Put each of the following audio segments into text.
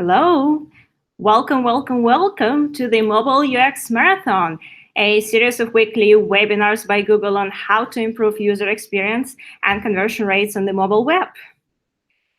Hello. Welcome to the Mobile UX Marathon, a series of weekly webinars by Google on how to improve user experience and conversion rates on the mobile web.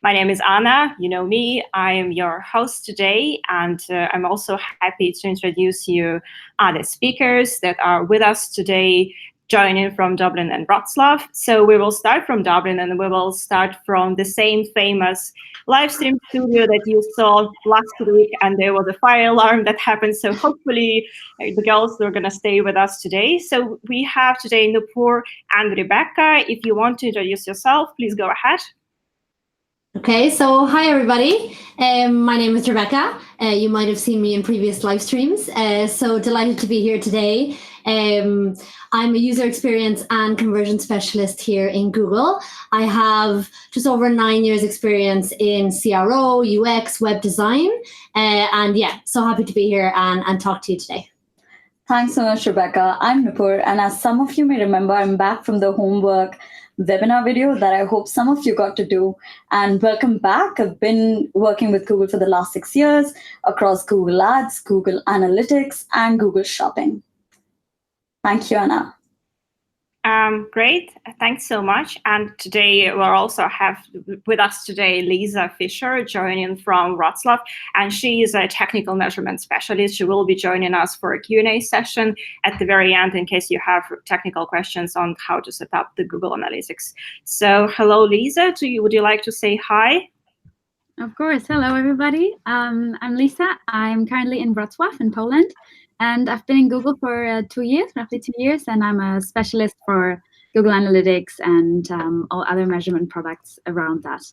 My name is Anna. You know me. I am your host today, and I'm also happy to introduce you other speakers that are with us today, joining from Dublin and Wrocław. So we will start from Dublin, and we will start from the same famous live stream studio that you saw last week, and there was a fire alarm that happened. So hopefully the girls are going to stay with us today. So we have today Nupur and Rebecca. If you want to introduce yourself, please go ahead. Okay, so hi everybody. My name is Rebecca. You might have seen me in previous live streams. So delighted to be here today. I'm a user experience and conversion specialist here in Google. I have just over 9 years experience in CRO, UX, web design. And yeah, so happy to be here and talk to you today. Thanks so much, Rebecca. I'm Nupur, and as some of you may remember, I'm back from the homework webinar video that I hope some of you got to do. And welcome back. I've been working with Google for the last 6 years across Google Ads, Google Analytics, and Google Shopping. Thank you, Anna. Great, thanks so much. And today we'll also have with us today Lisa Fisher joining from Wrocław, and she is a technical measurement specialist. She will be joining us for a Q&A session at the very end in case you have technical questions on how to set up the Google Analytics. So hello, Lisa. Would you like to say hi? Of course. Hello, everybody. I'm Lisa. I'm currently in Wrocław in Poland. And I've been in Google for 2 years, roughly 2 years, and I'm a specialist for Google Analytics and all other measurement products around that.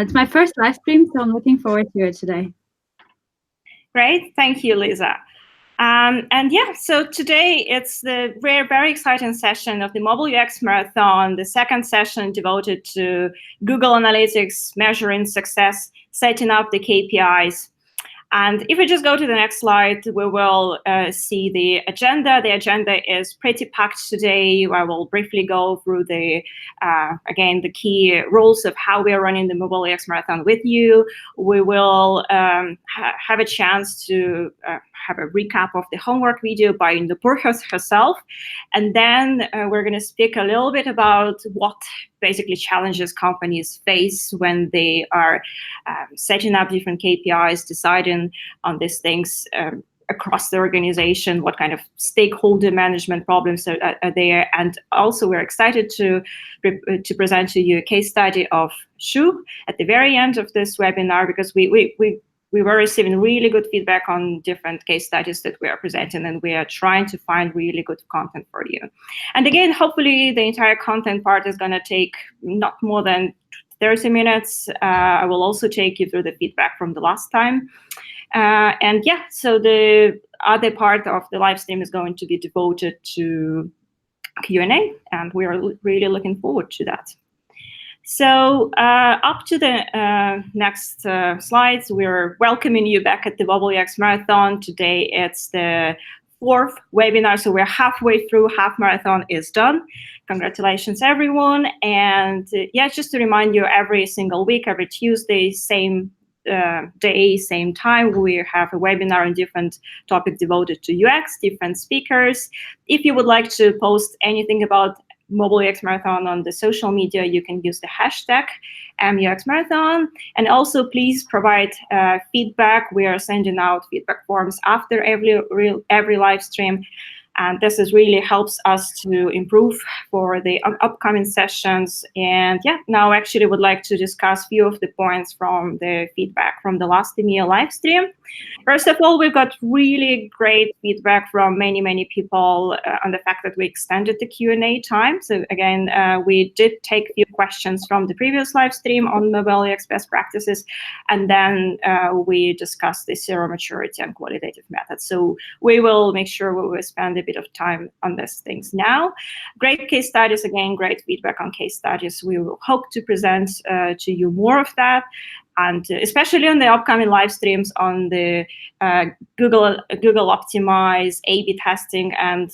It's my first live stream, so I'm looking forward to it today. Great, thank you, Lisa. And yeah, so today it's the very exciting session of the Mobile UX Marathon, the second session devoted to Google Analytics, measuring success, setting up the KPIs. And if we just go to the next slide, we will see the agenda. The agenda is pretty packed today. I will briefly go through again, the key rules of how we are running the Mobile UX Marathon with you. We will have a chance to have a recap of the homework video by Nupur herself. And then we're going to speak a little bit about what basically challenges companies face when they are setting up different KPIs, deciding on these things across the organization, what kind of stakeholder management problems are there. And also we're excited to present to you a case study of Shu at the very end of this webinar, because we were receiving really good feedback on different case studies that we are presenting, and we are trying to find really good content for you. And again, hopefully the entire content part is going to take not more than 30 minutes. I will also take you through the feedback from the last time. And yeah, so the other part of the live stream is going to be devoted to Q&A, and we are really looking forward to that. So up to the next slides, we're welcoming you back at the Mobile UX Marathon. Today it's the 4th webinar, so we're halfway through, half marathon is done. Congratulations, everyone. And yeah, just to remind you, every single week, every Tuesday, same day, same time, we have a webinar on different topic devoted to UX, different speakers. If you would like to post anything about Mobile UX Marathon on the social media, you can use the hashtag MUX Marathon. And also please provide feedback. We are sending out feedback forms after every live stream. And this really helps us to improve for the upcoming sessions. And yeah, now actually would like to discuss a few of the points from the feedback from the last EMEA live stream. First of all, we've got really great feedback from many people on the fact that we extended the Q&A time. So again, we did take a few questions from the previous live stream on Mobile UX best practices, and then we discussed the zero maturity and qualitative methods. So we will make sure we will spend a bit of time on these things now. Great case studies, again, great feedback on case studies. We will hope to present to you more of that. and especially on the upcoming live streams on the Google Optimize, A/B testing, and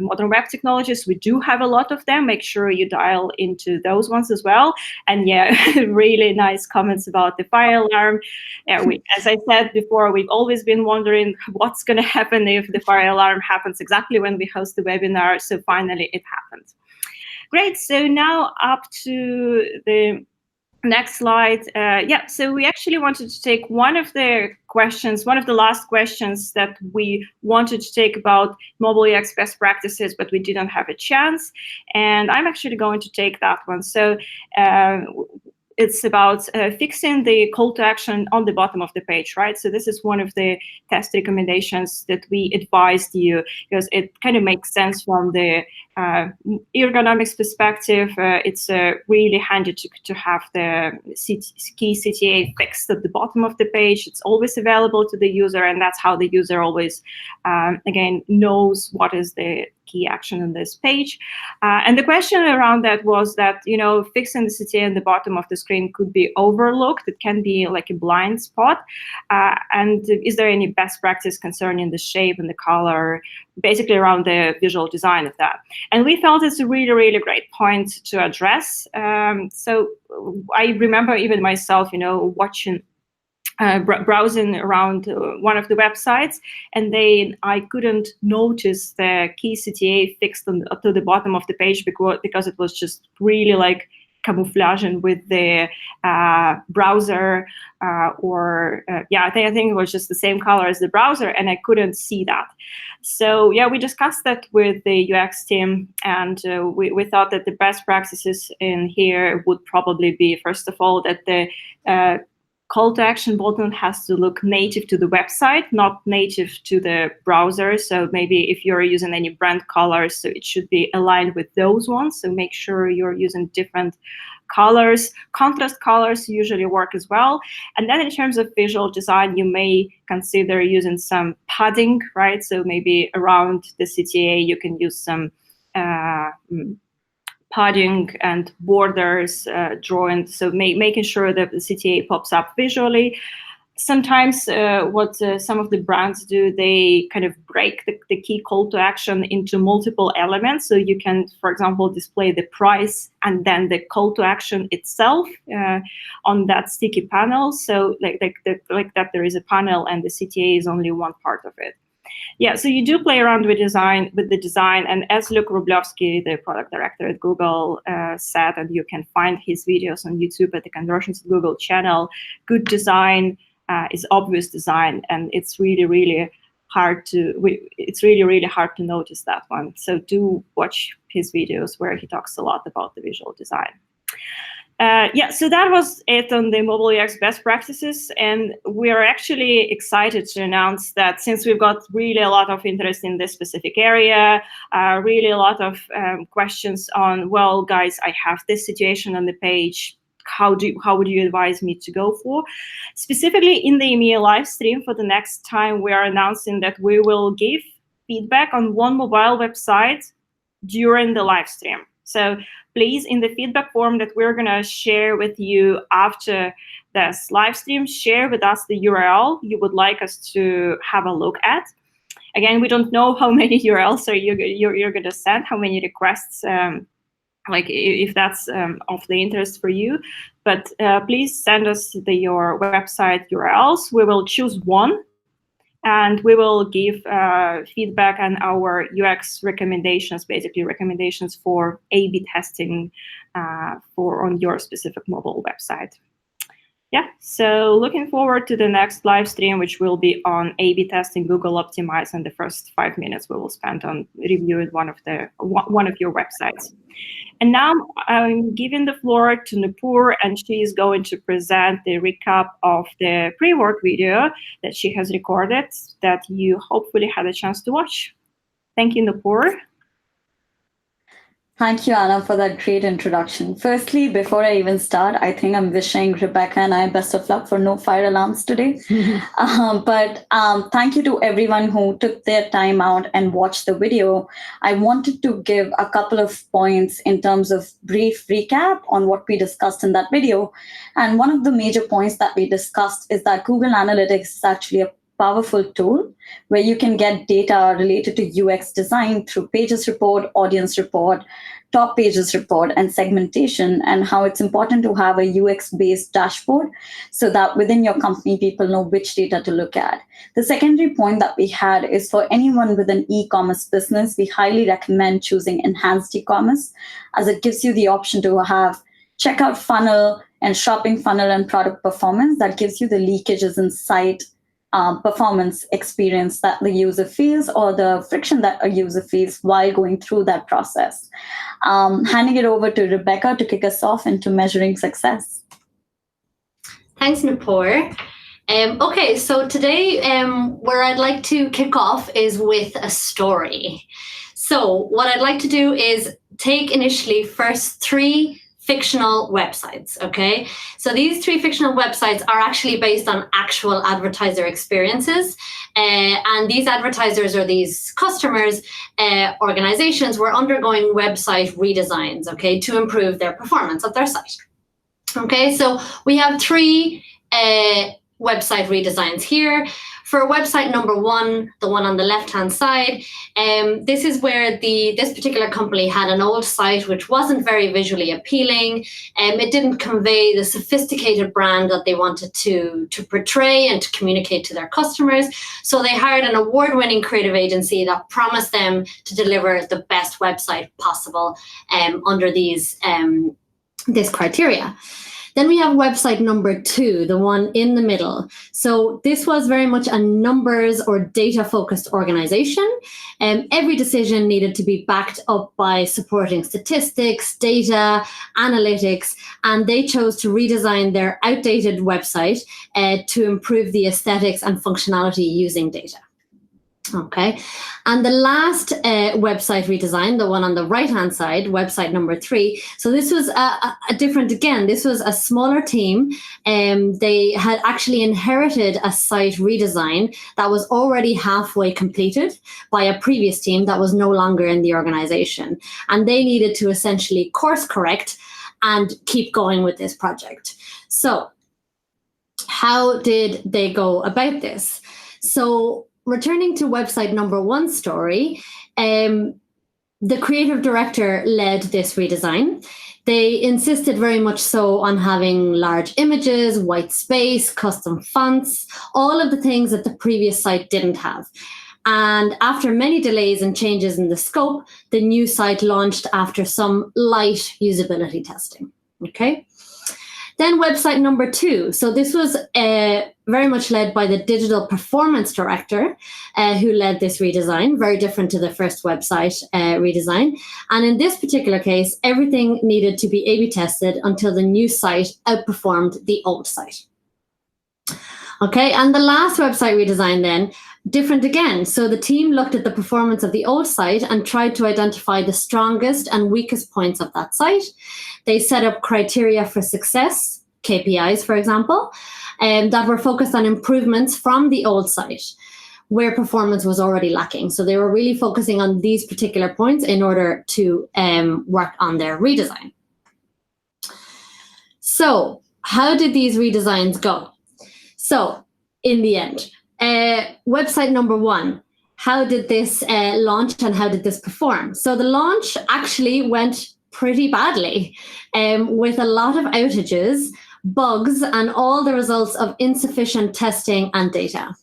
modern web technologies. We do have a lot of them. Make sure you dial into those ones as well. And yeah, really nice comments about the fire alarm. As I said before, we've always been wondering what's going to happen if the fire alarm happens exactly when we host the webinar. So finally, it happened. Great. So now up to the next slide. So we actually wanted to take one of the last questions that we wanted to take about mobile UX best practices, but we didn't have a chance. And I'm actually going to take that one. So it's about fixing the call to action on the bottom of the page, right? So this is one of the test recommendations that we advised you, because it kind of makes sense from the ergonomics perspective. It's really handy to have the key CTA fixed at the bottom of the page. It's always available to the user, and that's how the user always, again, knows what is the key action on this page. And the question around that was that, fixing the CTA in the bottom of the screen could be overlooked. It can be like a blind spot. And is there any best practice concerning the shape and the color, basically around the visual design of that? And we felt it's a really, really great point to address. So I remember even myself, watching browsing around one of the websites, and then I couldn't notice the key CTA fixed up to the bottom of the page because it was just really like camouflaging with the browser, I think it was just the same color as the browser, and I couldn't see that. So yeah, we discussed that with the UX team, and we thought that the best practices in here would probably be, first of all, that the call to action button has to look native to the website, not native to the browser. So maybe if you're using any brand colors, so it should be aligned with those ones. So make sure you're using different colors. Contrast colors usually work as well. And then in terms of visual design, you may consider using some padding, right? So maybe around the CTA, you can use some padding and borders drawing, so making sure that the CTA pops up visually. Sometimes what some of the brands do, they kind of break the key call to action into multiple elements. So you can, for example, display the price and then the call to action itself on that sticky panel. So like that there is a panel and the CTA is only one part of it. Yeah, so you do play around with the design, and as Luke Rublowski, the product director at Google, said, and you can find his videos on YouTube at the Conversions Google channel, good design is obvious design, and it's really, really hard to notice that one. So do watch his videos where he talks a lot about the visual design. So that was it on the mobile UX best practices, and we are actually excited to announce that since we've got really a lot of interest in this specific area, really a lot of questions on, well, guys, I have this situation on the page. How would you advise me to go for? Specifically in the EMEA live stream for the next time, we are announcing that we will give feedback on one mobile website during the live stream. So please, in the feedback form that we're going to share with you after this live stream, share with us the URL you would like us to have a look at. Again, we don't know how many URLs you're going to send, how many requests, like if that's of the interest for you. But please send us your website URLs. We will choose one, and we will give feedback on our UX recommendations, basically recommendations for A/B testing on your specific mobile website. Yeah, so looking forward to the next live stream, which will be on A/B testing Google Optimize, and the first 5 minutes we will spend on reviewing one of your websites. And now I'm giving the floor to Nupur, and she is going to present the recap of the pre-work video that she has recorded that you hopefully had a chance to watch. Thank you, Nupur. Thank you, Anna, for that great introduction. Firstly, before I even start, I think I'm wishing Rebecca and I best of luck for no fire alarms today. But thank you to everyone who took their time out and watched the video. I wanted to give a couple of points in terms of brief recap on what we discussed in that video. And one of the major points that we discussed is that Google Analytics is actually a powerful tool where you can get data related to UX design through Pages Report, Audience Report, Top Pages Report, and segmentation, and how it's important to have a UX-based dashboard so that within your company, people know which data to look at. The secondary point that we had is for anyone with an e-commerce business, we highly recommend choosing enhanced e-commerce, as it gives you the option to have checkout funnel and shopping funnel and product performance that gives you the leakages in site performance experience that the user feels, or the friction that a user feels while going through that process. Handing it over to Rebecca to kick us off into measuring success. Thanks, Nupur. Okay, so today where I'd like to kick off is with a story. So what I'd like to do is take initially first 3 fictional websites, okay? So these 3 fictional websites are actually based on actual advertiser experiences. And these advertisers, or these customers, organizations, were undergoing website redesigns, okay, to improve their performance of their site. Okay, so we have 3 website redesigns here. For website number 1, the one on the left-hand side, this is where this particular company had an old site which wasn't very visually appealing. It didn't convey the sophisticated brand that they wanted to portray and to communicate to their customers. So they hired an award-winning creative agency that promised them to deliver the best website possible under this criteria. Then we have website number 2, the one in the middle. So this was very much a numbers or data-focused organization. Every decision needed to be backed up by supporting statistics, data, analytics, and they chose to redesign their outdated website to improve the aesthetics and functionality using data. Okay, and the last website redesign, the one on the right-hand side, website number 3. So this was a different, again, this was a smaller team. They had actually inherited a site redesign that was already halfway completed by a previous team that was no longer in the organization. And they needed to essentially course correct and keep going with this project. So how did they go about this? So returning to website number 1 story, the creative director led this redesign. They insisted very much so on having large images, white space, custom fonts, all of the things that the previous site didn't have. And after many delays and changes in the scope, the new site launched after some light usability testing. Okay. Then website number 2. So this was very much led by the digital performance director who led this redesign, very different to the first website redesign. And in this particular case, everything needed to be A/B tested until the new site outperformed the old site. Okay, and the last website redesign then, different again. So the team looked at the performance of the old site and tried to identify the strongest and weakest points of that site. They set up criteria for success, KPIs, for example, that were focused on improvements from the old site where performance was already lacking. So they were really focusing on these particular points in order to work on their redesign. So how did these redesigns go? So in the end, website number 1, how did this launch and how did this perform? So the launch actually went pretty badly with a lot of outages, bugs, and all the results of insufficient testing and data.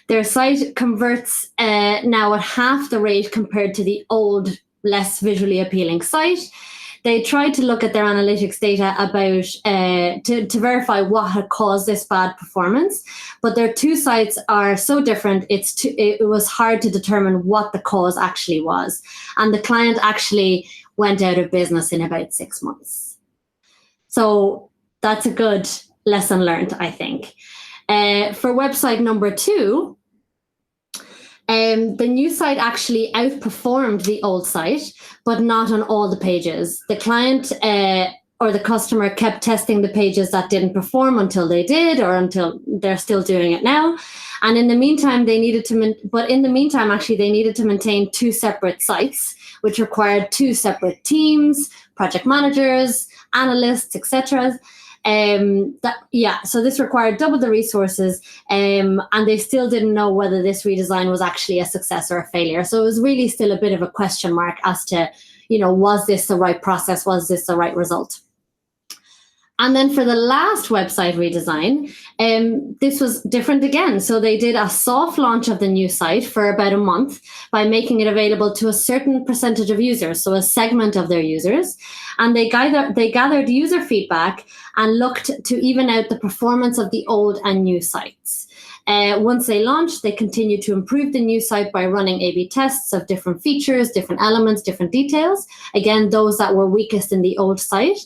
Their site converts now at half the rate compared to the old, less visually appealing site. They tried to look at their analytics data about to verify what had caused this bad performance, but their 2 sites are so different, it was hard to determine what the cause actually was. And the client actually went out of business in about 6 months. So that's a good lesson learned, I think. For website number 2, The new site actually outperformed the old site, but not on all the pages. The client or the customer kept testing the pages that didn't perform until they did, or until they're still doing it now. And in the meantime, they needed to maintain 2 separate sites, which required 2 separate teams, project managers, analysts, etc. So this required double the resources, and they still didn't know whether this redesign was actually a success or a failure. So it was really still a bit of a question mark as to, was this the right process? Was this the right result? And then for the last website redesign, this was different again. So they did a soft launch of the new site for about a month by making it available to a certain percentage of users, so a segment of their users. And they gathered user feedback and looked to even out the performance of the old and new sites. Once they launched, they continued to improve the new site by running A/B tests of different features, different elements, different details. Again, those that were weakest in the old site.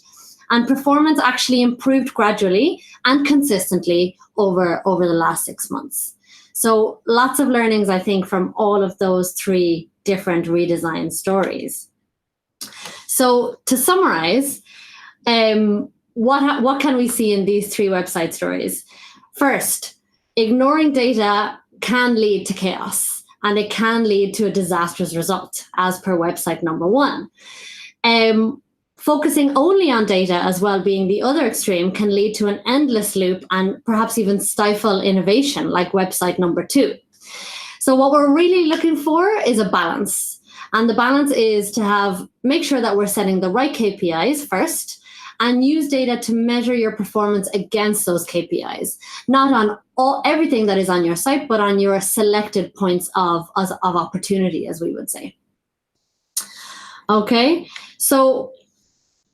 And performance actually improved gradually and consistently over the last 6 months. So lots of learnings, I think, from all of those 3 different redesign stories. So to summarize, what can we see in these 3 website stories? First, ignoring data can lead to chaos, and it can lead to a disastrous result, as per website number 1. Focusing only on data as well being the other extreme can lead to an endless loop and perhaps even stifle innovation, like website number 2. So what we're really looking for is a balance. And the balance is to make sure that we're setting the right KPIs first and use data to measure your performance against those KPIs, not on everything that is on your site, but on your selected points of opportunity, as we would say. Okay, so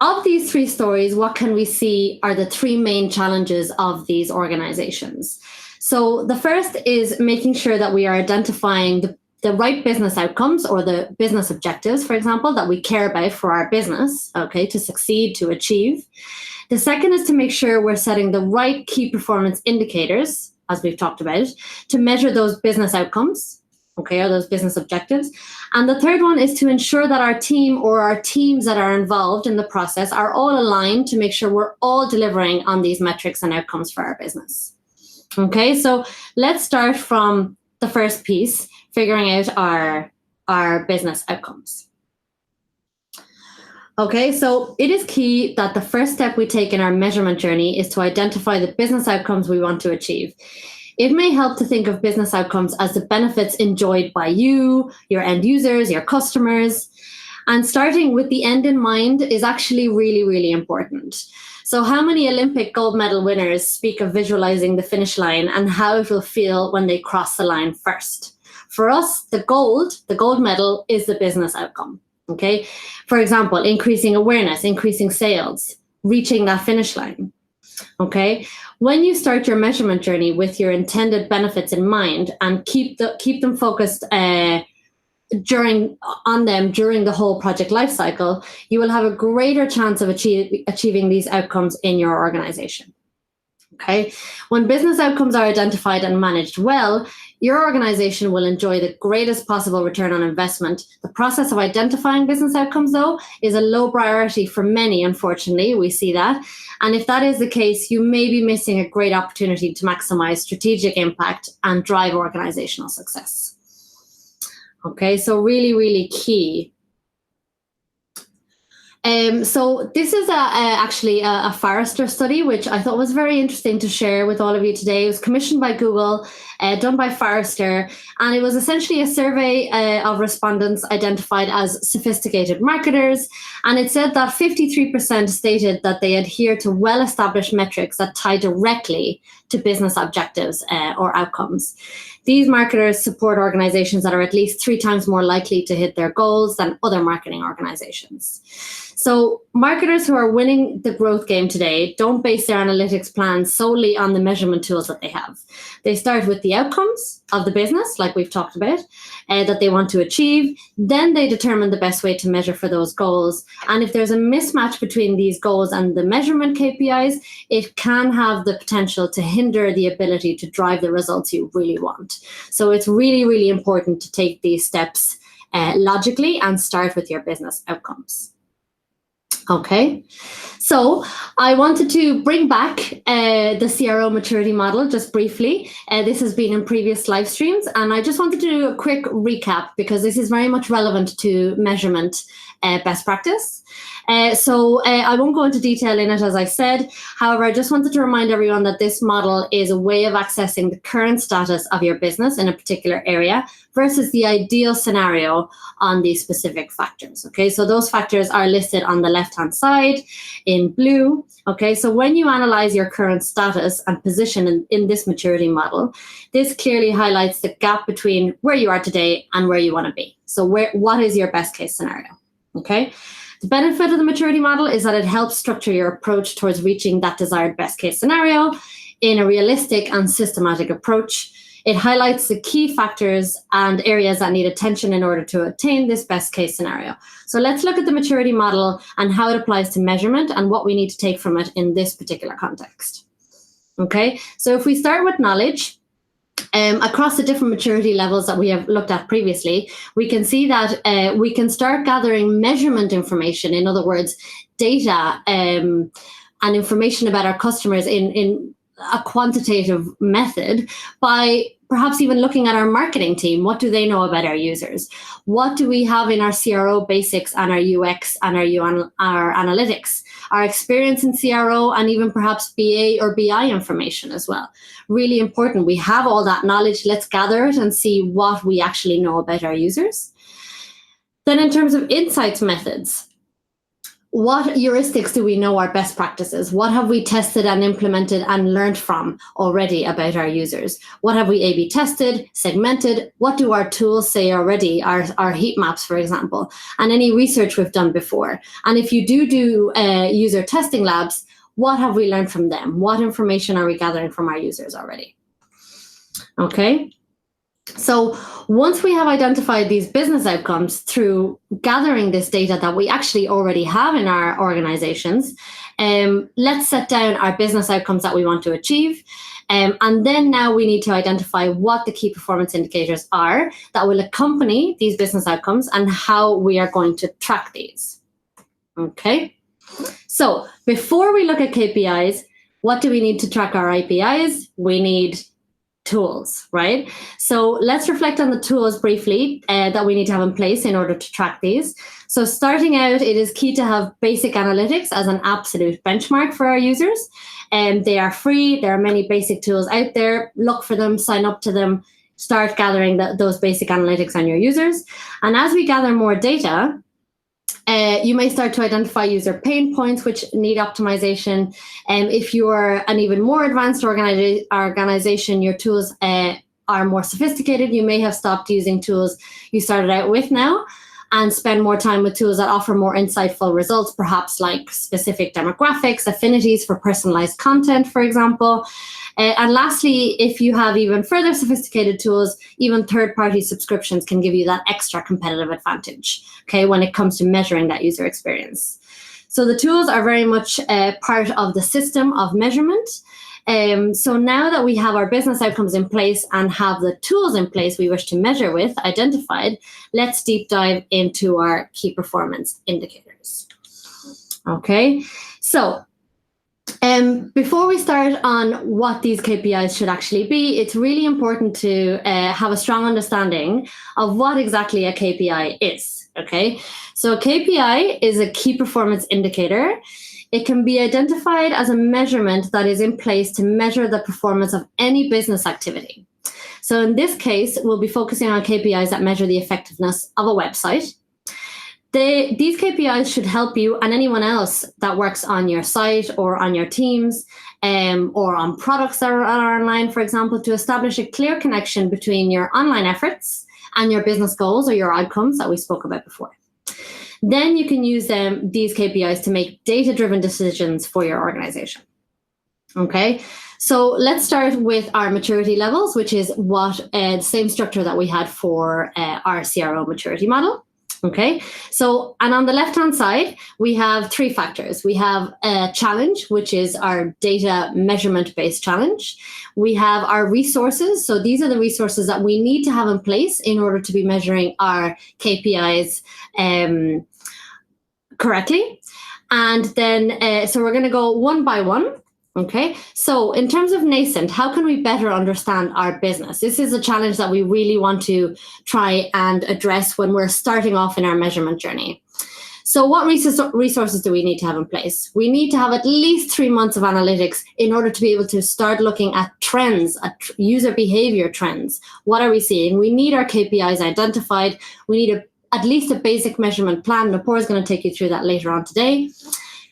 of these 3 stories, what can we see are the 3 main challenges of these organizations? So the first is making sure that we are identifying the right business outcomes or the business objectives, for example, that we care about for our business, okay, to succeed, to achieve. The second is to make sure we're setting the right key performance indicators, as we've talked about, to measure those business outcomes, okay, or those business objectives. And the third one is to ensure that our team or our teams that are involved in the process are all aligned to make sure we're all delivering on these metrics and outcomes for our business. Okay, so let's start from the first piece, figuring out our business outcomes. Okay, so it is key that the first step we take in our measurement journey is to identify the business outcomes we want to achieve. It may help to think of business outcomes as the benefits enjoyed by you, your end users, your customers. And starting with the end in mind is actually really, really important. So how many Olympic gold medal winners speak of visualizing the finish line and how it will feel when they cross the line first? For us, the gold medal is the business outcome, okay? For example, increasing awareness, increasing sales, reaching that finish line. Okay, when you start your measurement journey with your intended benefits in mind and keep them focused during the whole project lifecycle, you will have a greater chance of achieving these outcomes in your organization. Okay, when business outcomes are identified and managed well, your organization will enjoy the greatest possible return on investment. The process of identifying business outcomes, though, is a low priority for many, unfortunately. We see that. And if that is the case, you may be missing a great opportunity to maximize strategic impact and drive organizational success. Okay, so really, really key. So this is actually a Forrester study, which I thought was very interesting to share with all of you today. It was commissioned by Google, done by Forrester, and it was essentially a survey of respondents identified as sophisticated marketers. And it said that 53% stated that they adhere to well-established metrics that tie directly to business objectives or outcomes. These marketers support organizations that are at least 3 times more likely to hit their goals than other marketing organizations. So marketers who are winning the growth game today don't base their analytics plans solely on the measurement tools that they have. They start with the outcomes of the business, like we've talked about, that they want to achieve. Then they determine the best way to measure for those goals. And if there's a mismatch between these goals and the measurement KPIs, it can have the potential to hinder the ability to drive the results you really want. So it's really, really important to take these steps logically and start with your business outcomes. Okay, so I wanted to bring back the CRO maturity model just briefly. This has been in previous live streams, and I just wanted to do a quick recap because this is very much relevant to measurement best practice. So I won't go into detail in it, as I said. However, I just wanted to remind everyone that this model is a way of accessing the current status of your business in a particular area versus the ideal scenario on these specific factors. Okay, so those factors are listed on the left-hand side in blue. Okay, so when you analyze your current status and position in this maturity model, this clearly highlights the gap between where you are today and where you want to be. So what is your best case scenario? Okay. The benefit of the maturity model is that it helps structure your approach towards reaching that desired best case scenario in a realistic and systematic approach. It highlights the key factors and areas that need attention in order to attain this best case scenario. So let's look at the maturity model and how it applies to measurement and what we need to take from it in this particular context. Okay, so if we start with knowledge, across the different maturity levels that we have looked at previously, we can see that we can start gathering measurement information, in other words, data and information about our customers in a quantitative method by perhaps even looking at our marketing team. What do they know about our users? What do we have in our CRO basics and our UX and our analytics, our experience in CRO, and even perhaps BA or BI information as well? Really important. We have all that knowledge. Let's gather it and see what we actually know about our users. Then in terms of insights methods, what heuristics do we know are best practices? What have we tested and implemented and learned from already about our users? What have we A/B tested, segmented? What do our tools say already, our heat maps, for example, and any research we've done before? And if you do user testing labs, what have we learned from them? What information are we gathering from our users already? Okay. So once we have identified these business outcomes through gathering this data that we actually already have in our organizations, let's set down our business outcomes that we want to achieve. And then now we need to identify what the key performance indicators are that will accompany these business outcomes and how we are going to track these. Okay. So before we look at KPIs, what do we need to track our IPIs? We need tools, right? So let's reflect on the tools briefly that we need to have in place in order to track these. So starting out, it is key to have basic analytics as an absolute benchmark for our users. And they are free. There are many basic tools out there. Look for them, sign up to them, start gathering those basic analytics on your users. And as we gather more data, you may start to identify user pain points which need optimization. And if you're an even more advanced organization, your tools are more sophisticated. You may have stopped using tools you started out with now and spend more time with tools that offer more insightful results, perhaps like specific demographics, affinities for personalized content, for example. And lastly, if you have even further sophisticated tools, even third-party subscriptions can give you that extra competitive advantage, okay, when it comes to measuring that user experience. So the tools are very much part of the system of measurement. So now that we have our business outcomes in place and have the tools in place we wish to measure with identified, let's deep dive into our key performance indicators. Okay, so before we start on what these KPIs should actually be, it's really important to have a strong understanding of what exactly a KPI is, okay? So a KPI is a key performance indicator. It can be identified as a measurement that is in place to measure the performance of any business activity. So in this case, we'll be focusing on KPIs that measure the effectiveness of a website. These KPIs should help you and anyone else that works on your site or on your teams or on products that are online, for example, to establish a clear connection between your online efforts and your business goals or your outcomes that we spoke about before. Then you can use these KPIs to make data-driven decisions for your organization. Okay, so let's start with our maturity levels, which is what the same structure that we had for our CRO maturity model. Okay, so, and on the left-hand side, we have 3 factors. We have a challenge, which is our data measurement-based challenge. We have our resources. So these are the resources that we need to have in place in order to be measuring our KPIs correctly. And then, so we're going to go one by one. Okay, so in terms of nascent, how can we better understand our business? This is a challenge that we really want to try and address when we're starting off in our measurement journey. So what resources do we need to have in place? We need to have at least 3 months of analytics in order to be able to start looking at trends, at user behavior trends. What are we seeing? We need our KPIs identified. We need at least a basic measurement plan. Nupur is going to take you through that later on today.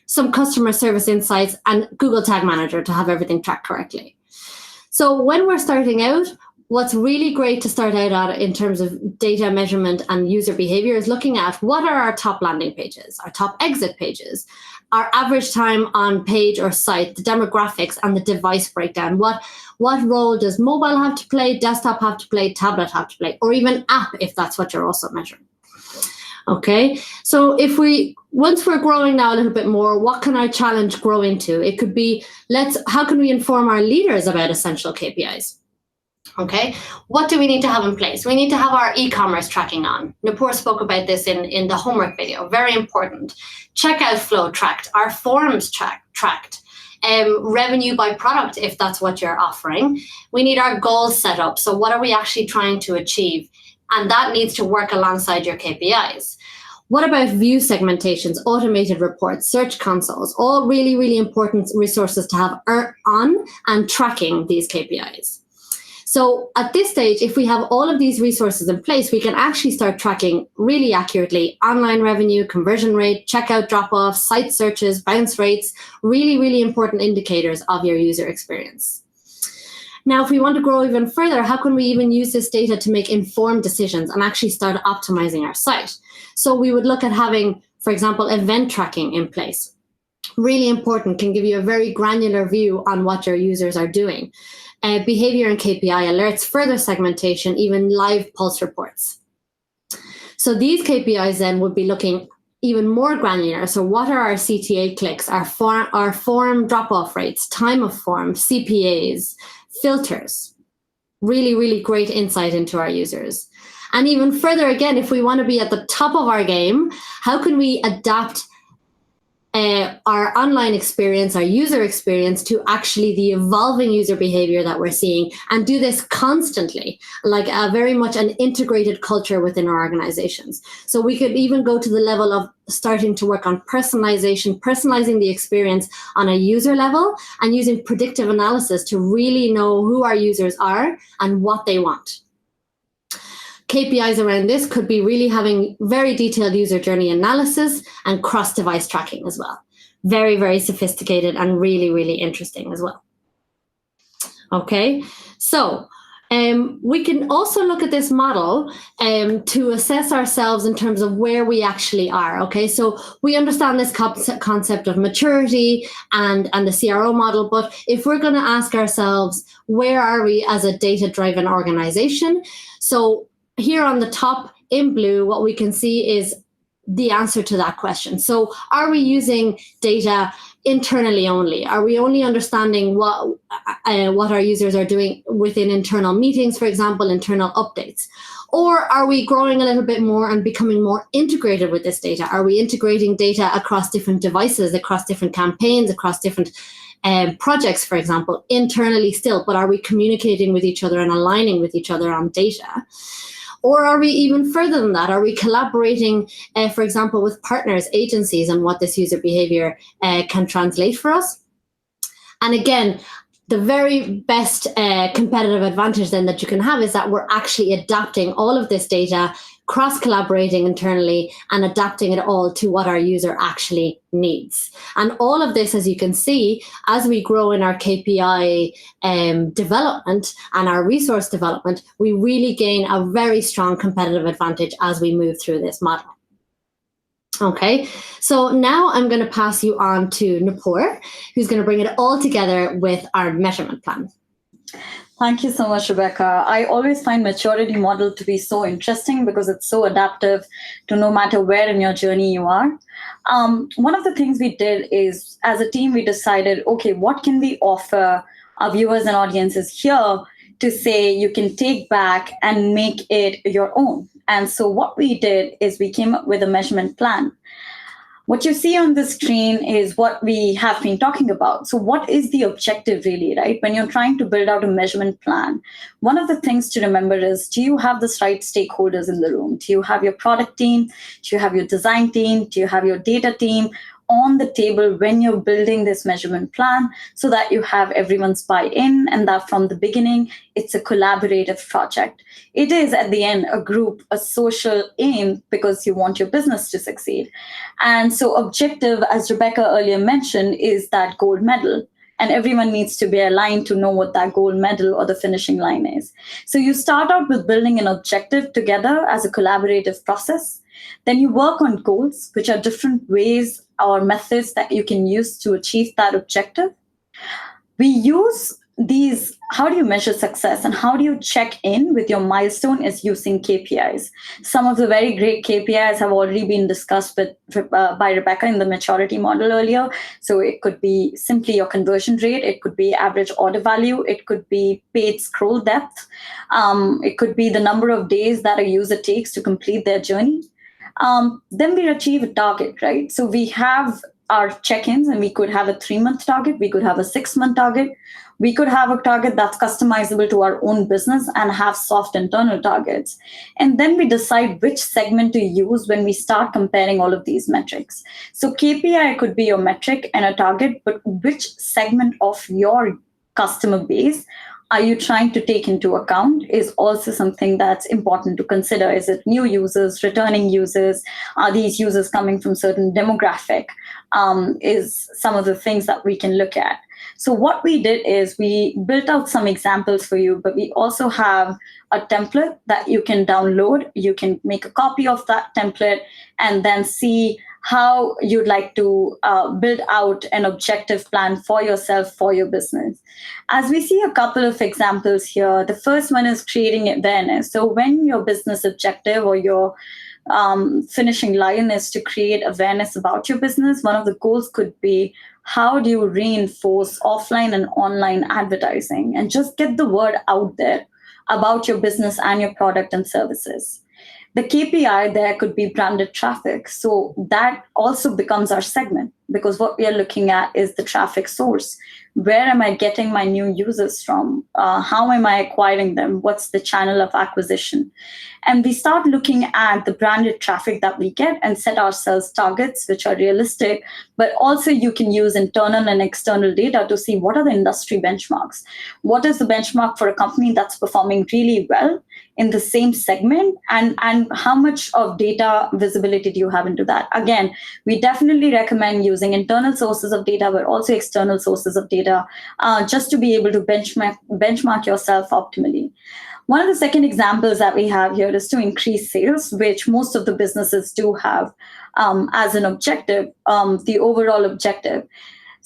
Some customer service insights, and Google Tag Manager to have everything tracked correctly. So when we're starting out, what's really great to start out at in terms of data measurement and user behavior is looking at what are our top landing pages, our top exit pages, our average time on page or site, the demographics and the device breakdown. What role does mobile have to play, desktop have to play, tablet have to play, or even app if that's what you're also measuring. Okay, so once we're growing now a little bit more, what can our challenge grow into? It could be, how can we inform our leaders about essential KPIs? Okay, what do we need to have in place? We need to have our e-commerce tracking on. Nupur spoke about this in the homework video, very important. Checkout flow tracked, our forms tracked. Revenue by product, if that's what you're offering. We need our goals set up. So what are we actually trying to achieve? And that needs to work alongside your KPIs. What about view segmentations, automated reports, search consoles, all really, really important resources to have on and tracking these KPIs. So at this stage, if we have all of these resources in place, we can actually start tracking really accurately online revenue, conversion rate, checkout drop-off, site searches, bounce rates, really, really important indicators of your user experience. Now, if we want to grow even further, how can we even use this data to make informed decisions and actually start optimizing our site? So we would look at having, for example, event tracking in place. Really important, can give you a very granular view on what your users are doing. Behavior and KPI alerts, further segmentation, even live pulse reports. So these KPIs then would be looking even more granular. So what are our CTA clicks, our form drop-off rates, time of form, CPAs, filters. Really, really great insight into our users. And even further, again, if we want to be at the top of our game, how can we adapt our online experience, our user experience to actually the evolving user behavior that we're seeing, and do this constantly, like very much an integrated culture within our organizations. So we could even go to the level of starting to work on personalization, personalizing the experience on a user level and using predictive analysis to really know who our users are and what they want. KPIs around this could be really having very detailed user journey analysis and cross-device tracking as well. Very, very sophisticated and really, really interesting as well. Okay, so we can also look at this model to assess ourselves in terms of where we actually are. Okay, so we understand this concept of maturity and the CRO model, but if we're going to ask ourselves, where are we as a data-driven organization? So here on the top in blue, what we can see is the answer to that question. So are we using data internally only? Are we only understanding what our users are doing within internal meetings, for example, internal updates? Or are we growing a little bit more and becoming more integrated with this data? Are we integrating data across different devices, across different campaigns, across different projects, for example, internally still, but are we communicating with each other and aligning with each other on data? Or are we even further than that? Are we collaborating, for example, with partners, agencies, on what this user behavior can translate for us? And again, the very best competitive advantage then that you can have is that we're actually adapting all of this data, cross-collaborating internally and adapting it all to what our user actually needs. And all of this, as you can see, as we grow in our KPI development and our resource development, we really gain a very strong competitive advantage as we move through this model. Okay, so now I'm going to pass you on to Nupur, who's going to bring it all together with our measurement plan. Thank you so much, Rebecca. I always find maturity model to be so interesting because it's so adaptive to no matter where in your journey you are. One of the things we did is, as a team, we decided, okay, what can we offer our viewers and audiences here to say you can take back and make it your own? And so what we did is we came up with a measurement plan. What you see on the screen is what we have been talking about. So what is the objective really, right? When you're trying to build out a measurement plan, one of the things to remember is, do you have the right stakeholders in the room? Do you have your product team? Do you have your design team? Do you have your data team on the table when you're building this measurement plan, so that you have everyone's buy-in and that from the beginning, it's a collaborative project. It is at the end a group, a social aim, because you want your business to succeed. And so objective, as Rebecca earlier mentioned, is that gold medal. And everyone needs to be aligned to know what that gold medal or the finishing line is. So you start out with building an objective together as a collaborative process. Then you work on goals, which are different ways or methods that you can use to achieve that objective. We use these, how do you measure success and how do you check in with your milestone is using KPIs. Some of the very great KPIs have already been discussed by Rebecca in the maturity model earlier. So it could be simply your conversion rate. It could be average order value. It could be paid scroll depth. It could be the number of days that a user takes to complete their journey. Then we achieve a target, right? So we have our check-ins, and we could have a 3-month target. We could have a 6-month target. We could have a target that's customizable to our own business and have soft internal targets. And then we decide which segment to use when we start comparing all of these metrics. So KPI could be your metric and a target, but which segment of your customer base are you trying to take into account is also something that's important to consider. Is it new users, returning users? Are these users coming from certain demographic? Is some of the things that we can look at. So what we did is we built out some examples for you, but we also have a template that you can download. You can make a copy of that template and then see how you'd like to build out an objective plan for yourself, for your business. As we see a couple of examples here, the first one is creating awareness. So when your business objective or your finishing line is to create awareness about your business, one of the goals could be, how do you reinforce offline and online advertising and just get the word out there about your business and your product and services? The KPI there could be branded traffic. So that also becomes our segment, because what we are looking at is the traffic source. Where am I getting my new users from? How am I acquiring them? What's the channel of acquisition? And we start looking at the branded traffic that we get and set ourselves targets which are realistic, but also you can use internal and external data to see what are the industry benchmarks. What is the benchmark for a company that's performing really well in the same segment, and how much of data visibility do you have into that? Again, we definitely recommend using internal sources of data, but also external sources of data, just to be able to benchmark yourself optimally. One of the second examples that we have here is to increase sales, which most of the businesses do have as an objective, the overall objective.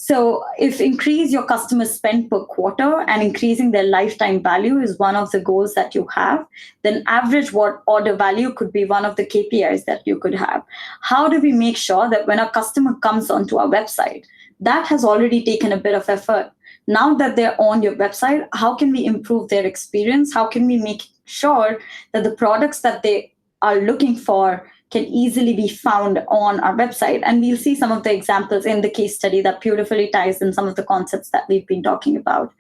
So if increase your customer spend per quarter and increasing their lifetime value is one of the goals that you have, then average order value could be one of the KPIs that you could have. How do we make sure that when a customer comes onto our website, that has already taken a bit of effort? Now that they're on your website, how can we improve their experience? How can we make sure that the products that they are looking for can easily be found on our website? And we'll see some of the examples in the case study that beautifully ties in some of the concepts that we've been talking about.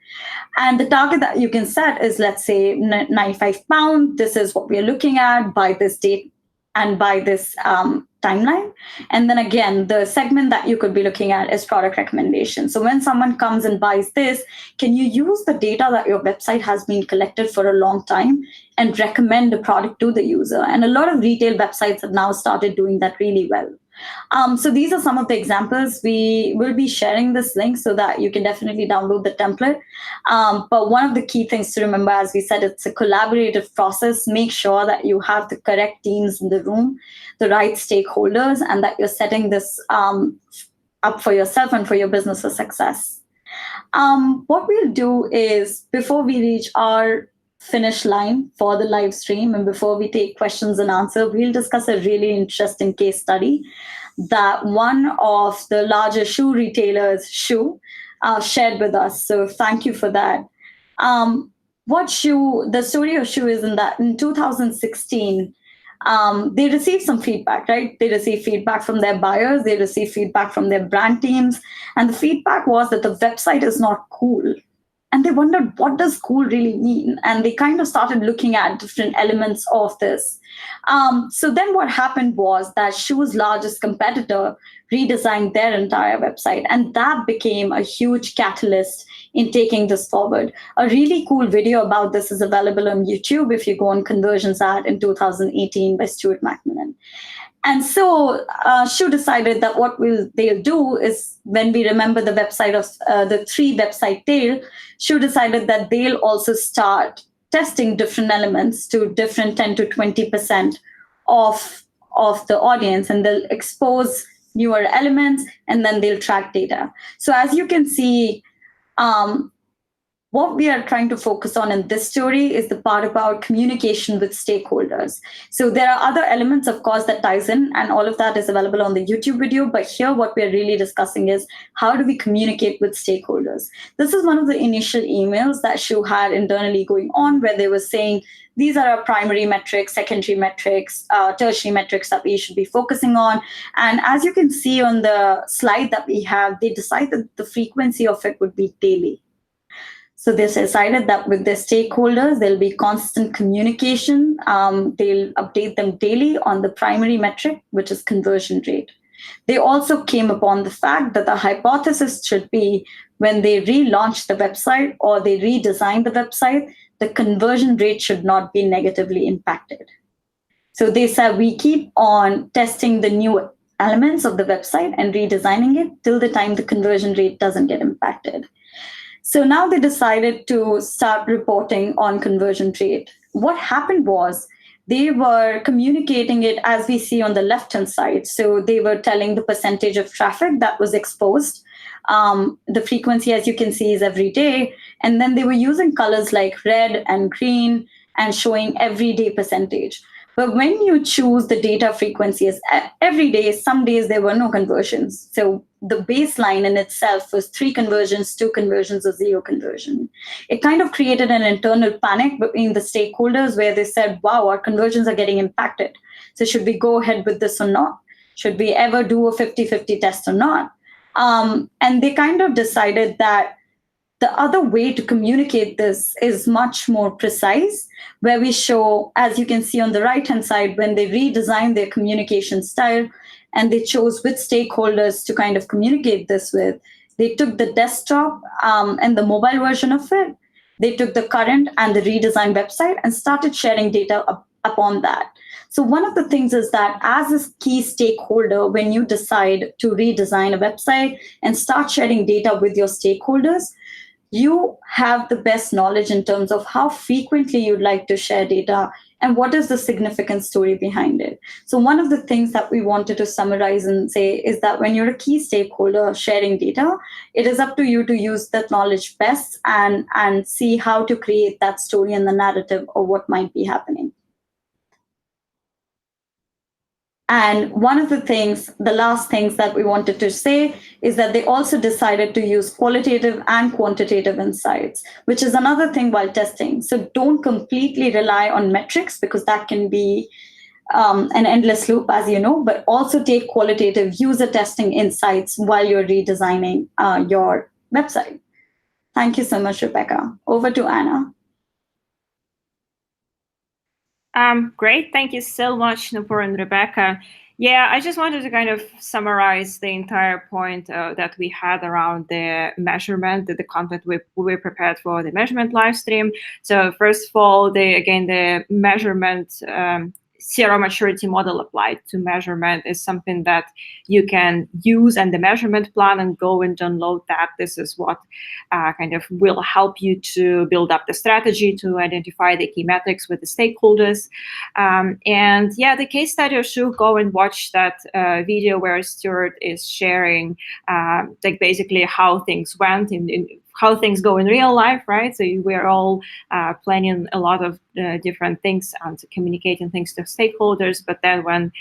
And the target that you can set is, let's say, £95. This is what we're looking at by this date and by this timeline. And then again, the segment that you could be looking at is product recommendations. So when someone comes and buys this, can you use the data that your website has been collected for a long time and recommend a product to the user? And a lot of retail websites have now started doing that really well. So these are some of the examples. We will be sharing this link so that you can definitely download the template. But one of the key things to remember, as we said, it's a collaborative process. Make sure that you have the correct teams in the room, the right stakeholders, and that you're setting this up for yourself and for your business's success. What we'll do is, before we reach our finish line for the live stream and before we take questions and answers, we'll discuss a really interesting case study that one of the larger shoe retailers, shared with us. So thank you for that. The story of Shu is in 2016, they received some feedback, right? They received feedback from their buyers, they received feedback from their brand teams, and the feedback was that the website is not cool. And they wondered, what does cool really mean? And they kind of started looking at different elements of this. So then what happened was that Shu's largest competitor redesigned their entire website. And that became a huge catalyst in taking this forward. A really cool video about this is available on YouTube if you go on Conversions Ad in 2018 by Stuart McMillan. And so Shu decided that what they'll do is, when we remember the website of the 3 website tale, Shu decided that they'll also start testing different elements to different 10 to 20% of the audience, and they'll expose newer elements, and then they'll track data. So as you can see, what we are trying to focus on in this story is the part about communication with stakeholders. So there are other elements, of course, that ties in, and all of that is available on the YouTube video. But here, what we're really discussing is, how do we communicate with stakeholders? This is one of the initial emails that Shu had internally going on, where they were saying, these are our primary metrics, secondary metrics, tertiary metrics that we should be focusing on. And as you can see on the slide that we have, they decided the frequency of it would be daily. So they decided that with their stakeholders, there'll be constant communication. They'll update them daily on the primary metric, which is conversion rate. They also came upon the fact that the hypothesis should be, when they relaunch the website or they redesign the website, the conversion rate should not be negatively impacted. So they said, we keep on testing the new elements of the website and redesigning it till the time the conversion rate doesn't get impacted. So now they decided to start reporting on conversion rate. What happened was, they were communicating it as we see on the left-hand side. So they were telling the percentage of traffic that was exposed. The frequency, as you can see, is every day. And then they were using colors like red and green and showing everyday percentage. But when you choose the data frequencies every day, some days there were no conversions. So the baseline in itself was 3 conversions, 2 conversions, or 0 conversion. It kind of created an internal panic between the stakeholders, where they said, wow, our conversions are getting impacted. So should we go ahead with this or not? Should we ever do a 50-50 test or not? And they kind of decided that the other way to communicate this is much more precise, where we show, as you can see on the right-hand side, when they redesigned their communication style and they chose which stakeholders to kind of communicate this with, they took the desktop and the mobile version of it, they took the current and the redesigned website and started sharing data upon that. So one of the things is that, as a key stakeholder, when you decide to redesign a website and start sharing data with your stakeholders, you have the best knowledge in terms of how frequently you'd like to share data and what is the significant story behind it. So one of the things that we wanted to summarize and say is that when you're a key stakeholder sharing data, it is up to you to use that knowledge best and see how to create that story and the narrative of what might be happening. And one of the last things that we wanted to say is that they also decided to use qualitative and quantitative insights, which is another thing while testing. So don't completely rely on metrics, because that can be an endless loop, as you know, but also take qualitative user testing insights while you're redesigning your website. Thank you so much, Rebecca. Over to Anna. Great. Thank you so much, Nupur and Rebecca. Yeah, I just wanted to kind of summarize the entire point that we had around the measurement, the content we prepared for the measurement live stream. So first of all, the measurement zero maturity model applied to measurement is something that you can use and the measurement plan and go and download that. This is what kind of will help you to build up the strategy, to identify the key metrics with the stakeholders. And yeah, the case study, you should go and watch that video where Stuart is sharing like basically how things went in how things go in real life, right? So we're all planning a lot of different things and communicating things to stakeholders. But then when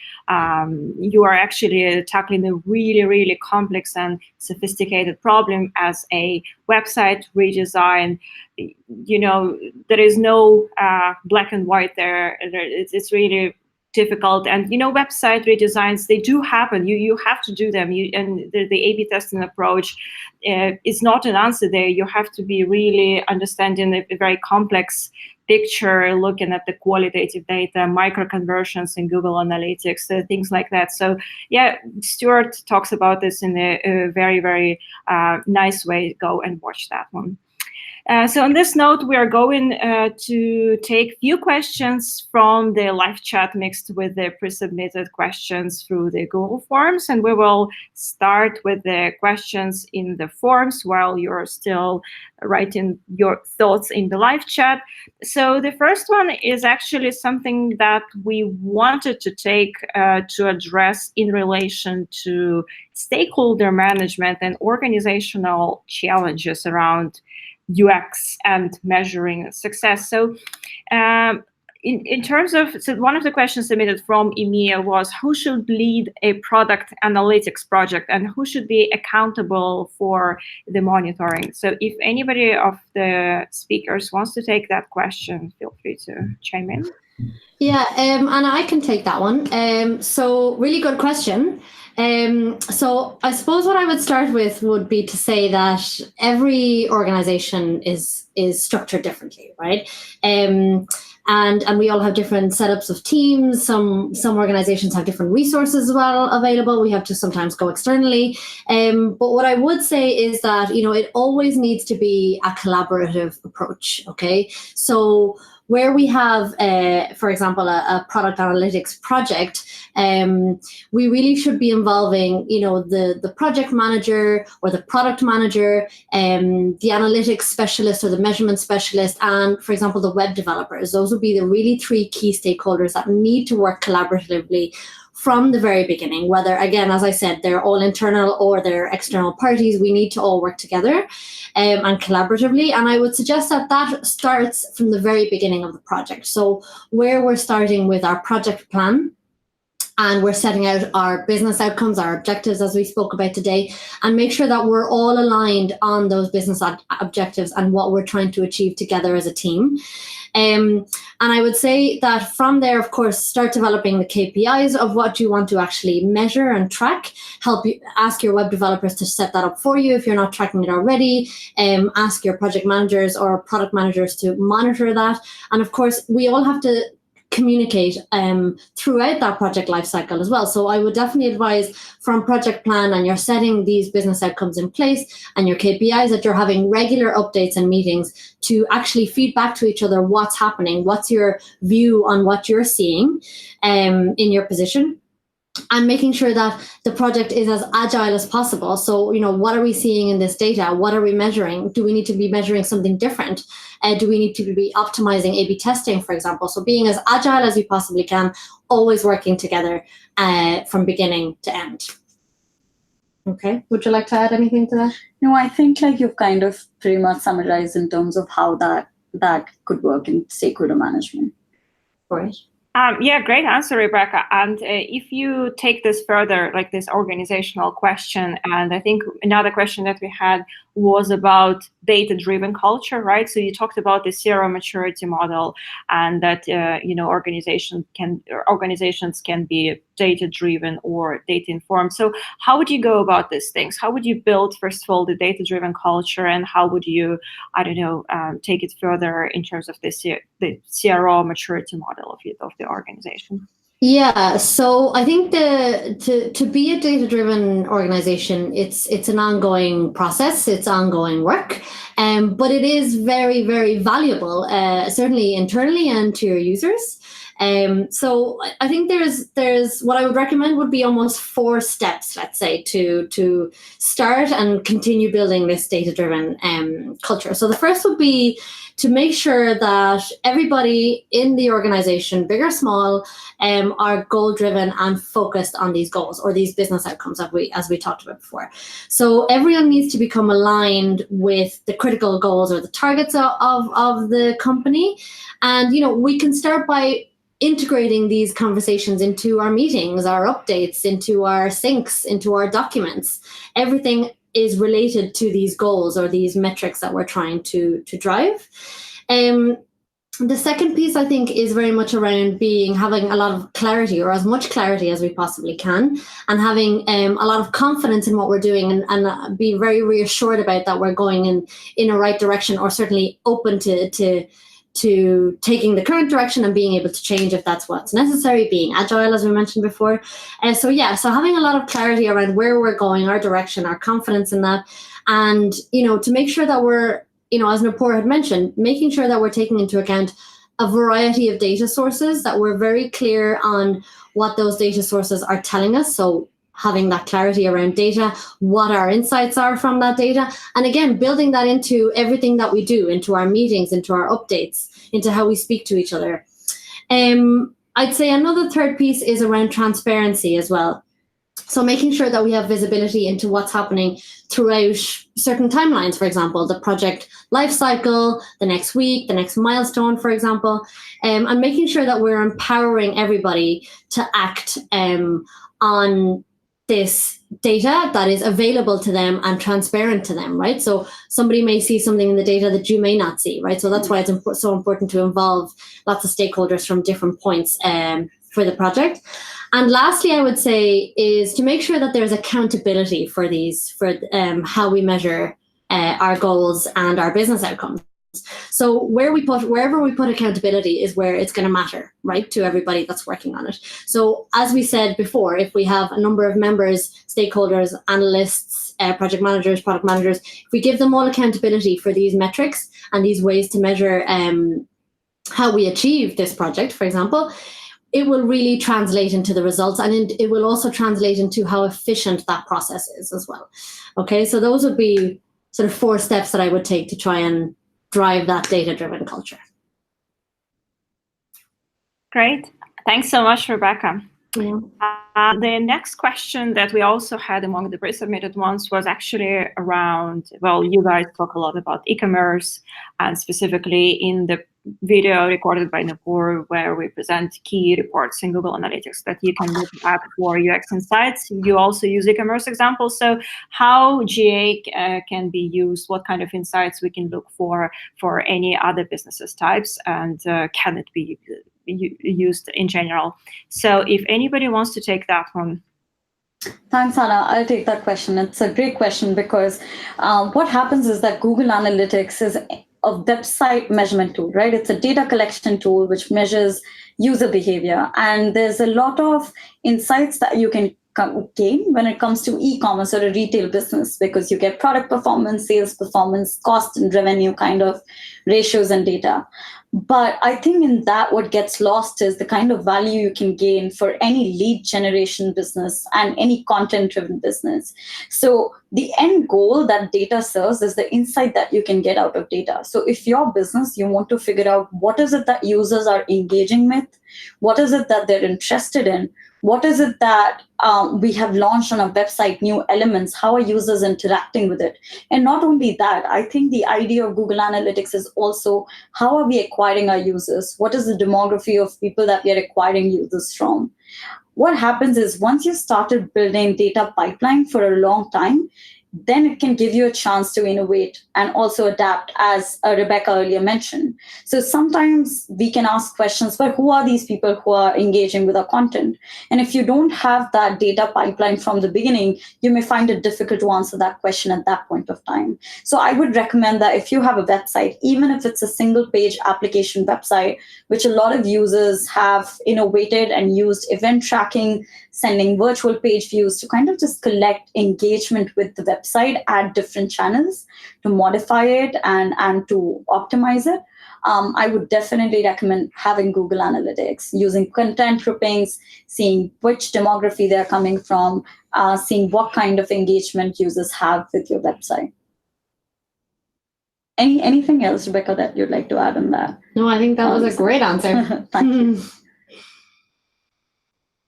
you are actually tackling a really, really complex and sophisticated problem as a website redesign, you know, there is no black and white there. It's really difficult. And, you know, website redesigns, they do happen. You have to do them. And the A/B testing approach is not an answer there. You have to be really understanding a very complex picture, looking at the qualitative data, micro conversions in Google Analytics, things like that. So yeah, Stuart talks about this in a very, very nice way. Go and watch that one. So on this note, we are going to take few questions from the live chat mixed with the pre-submitted questions through the Google Forms. And we will start with the questions in the forms while you're still writing your thoughts in the live chat. So the first one is actually something that we wanted to take to address in relation to stakeholder management and organizational challenges around UX and measuring success. So in terms of, so one of the questions submitted from EMEA was, who should lead a product analytics project and who should be accountable for the monitoring? So if anybody of the speakers wants to take that question, feel free to chime in. Yeah, and I can take that one. So really good question. So I suppose what I would start with would be to say that every organization is structured differently, right? And we all have different setups of teams. Some organizations have different resources as well available. We have to sometimes go externally. But what I would say is that, you know, it always needs to be a collaborative approach, okay? So where we have, for example, a product analytics project, we really should be involving, you know, the project manager or the product manager, the analytics specialist or the measurement specialist, and, for example, the web developers. Those would be the really three key stakeholders that need to work collaboratively from the very beginning, whether, again, as I said, they're all internal or they're external parties. We need to all work together and collaboratively. And I would suggest that that starts from the very beginning of the project. So where we're starting with our project plan, and we're setting out our business outcomes, our objectives, as we spoke about today, and make sure that we're all aligned on those business objectives and what we're trying to achieve together as a team. And I would say that from there, of course, start developing the KPIs of what you want to actually measure and track. Help you ask your web developers to set that up for you if you're not tracking it already. Ask your project managers or product managers to monitor that. And of course, we all have to communicate throughout that project lifecycle as well. So I would definitely advise from project plan, and you're setting these business outcomes in place and your KPIs, that you're having regular updates and meetings to actually feed back to each other what's happening, what's your view on what you're seeing in your position, and making sure that the project is as agile as possible. So, you know, what are we seeing in this data? What are we measuring? Do we need to be measuring something different? Do we need to be optimizing A/B testing, for example? So being as agile as you possibly can, always working together from beginning to end. Okay, would you like to add anything to that? No, I think like you've kind of pretty much summarized in terms of how that could work in stakeholder management. Great. Yeah, great answer, Rebecca. And if you take this further, like this organizational question, and I think another question that we had was about data-driven culture, right? So you talked about the zero maturity model, and that you know, organizations can be data-driven or data-informed. So how would you go about these things? How would you build, first of all, the data-driven culture, and how would you, I don't know, take it further in terms of the CRO maturity model of the organization? Yeah, so I think to be a data-driven organization, it's an ongoing process, it's ongoing work, but it is very, very valuable, certainly internally and to your users. So I think there's what I would recommend would be almost 4 steps, let's say, to start and continue building this data-driven culture. So the first would be to make sure that everybody in the organization, big or small, are goal-driven and focused on these goals or these business outcomes as we talked about before. So everyone needs to become aligned with the critical goals or the targets of the company. And, we can start by integrating these conversations into our meetings, our updates, into our syncs, into our documents. Everything is related to these goals or these metrics that we're trying to drive. The second piece, I think, is very much around having a lot of clarity, or as much clarity as we possibly can, and having a lot of confidence in what we're doing, and be very reassured about that we're going in a right direction, or certainly open to taking the current direction and being able to change if that's what's necessary, being agile, as we mentioned before. So having a lot of clarity around where we're going, our direction, our confidence in that, and, to make sure that we're, as Nupur had mentioned, making sure that we're taking into account a variety of data sources, that we're very clear on what those data sources are telling us. So having that clarity around data, what our insights are from that data, and again, building that into everything that we do, into our meetings, into our updates, into how we speak to each other. I'd say another third piece is around transparency as well. So making sure that we have visibility into what's happening throughout certain timelines, for example, the project life cycle, the next week, the next milestone, for example, and making sure that we're empowering everybody to act on this data that is available to them and transparent to them, right? So somebody may see something in the data that you may not see, right? So that's why it's so important to involve lots of stakeholders from different points for the project. And lastly, I would say is to make sure that there's accountability for how we measure our goals and our business outcomes. So wherever we put accountability is where it's going to matter, right, to everybody that's working on it. So as we said before, if we have a number of members, stakeholders, analysts, project managers, product managers, if we give them all accountability for these metrics and these ways to measure how we achieve this project, for example, it will really translate into the results, and it will also translate into how efficient that process is as well. Okay, so those would be sort of 4 steps that I would take to try and drive that data-driven culture. Great. Thanks so much, Rebecca. Yeah. The next question that we also had among the pre-submitted ones was actually around, well, you guys talk a lot about e-commerce, and specifically in the video recorded by Nupur, where we present key reports in Google Analytics that you can look at for UX insights. You also use e-commerce examples. So how GA can be used, what kind of insights we can look for any other businesses types, and can it be used in general? So if anybody wants to take that one. Thanks, Hannah. I'll take that question. It's a great question because what happens is that Google Analytics is a website measurement tool, right? It's a data collection tool which measures user behavior. And there's a lot of insights that you can gain when it comes to e-commerce or a retail business, because you get product performance, sales performance, cost and revenue kind of ratios and data. But I think in that what gets lost is the kind of value you can gain for any lead generation business and any content-driven business. So the end goal that data serves is the insight that you can get out of data. So if your business, you want to figure out what is it that users are engaging with, what is it that they're interested in, what is it that we have launched on our website, new elements, how are users interacting with it? And not only that, I think the idea of Google Analytics is also how are we acquiring our users? What is the demography of people that we are acquiring users from? What happens is once you started building data pipeline for a long time, then it can give you a chance to innovate and also adapt, as Rebecca earlier mentioned. So sometimes we can ask questions, but who are these people who are engaging with our content? And if you don't have that data pipeline from the beginning, you may find it difficult to answer that question at that point of time. So I would recommend that if you have a website, even if it's a single page application website, which a lot of users have innovated and used event tracking, sending virtual page views to kind of just collect engagement with the website at different channels to modify it and to optimize it. I would definitely recommend having Google Analytics, using content groupings, seeing which demography they're coming from, seeing what kind of engagement users have with your website. Anything else, Rebecca, that you'd like to add on that? No, I think that was a great answer. Thank you.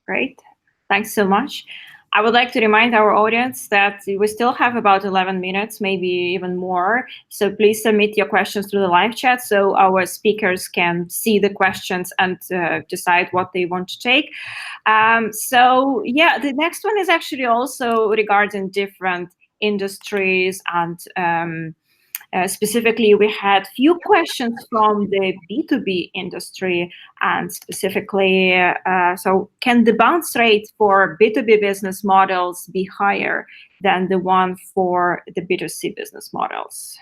Great. Thanks so much. I would like to remind our audience that we still have about 11 minutes, maybe even more. So please submit your questions through the live chat so our speakers can see the questions and decide what they want to take. So yeah, the next one is actually also regarding different industries, and specifically, we had few questions from the B2B industry, and specifically, so can the bounce rate for B2B business models be higher than the one for the B2C business models?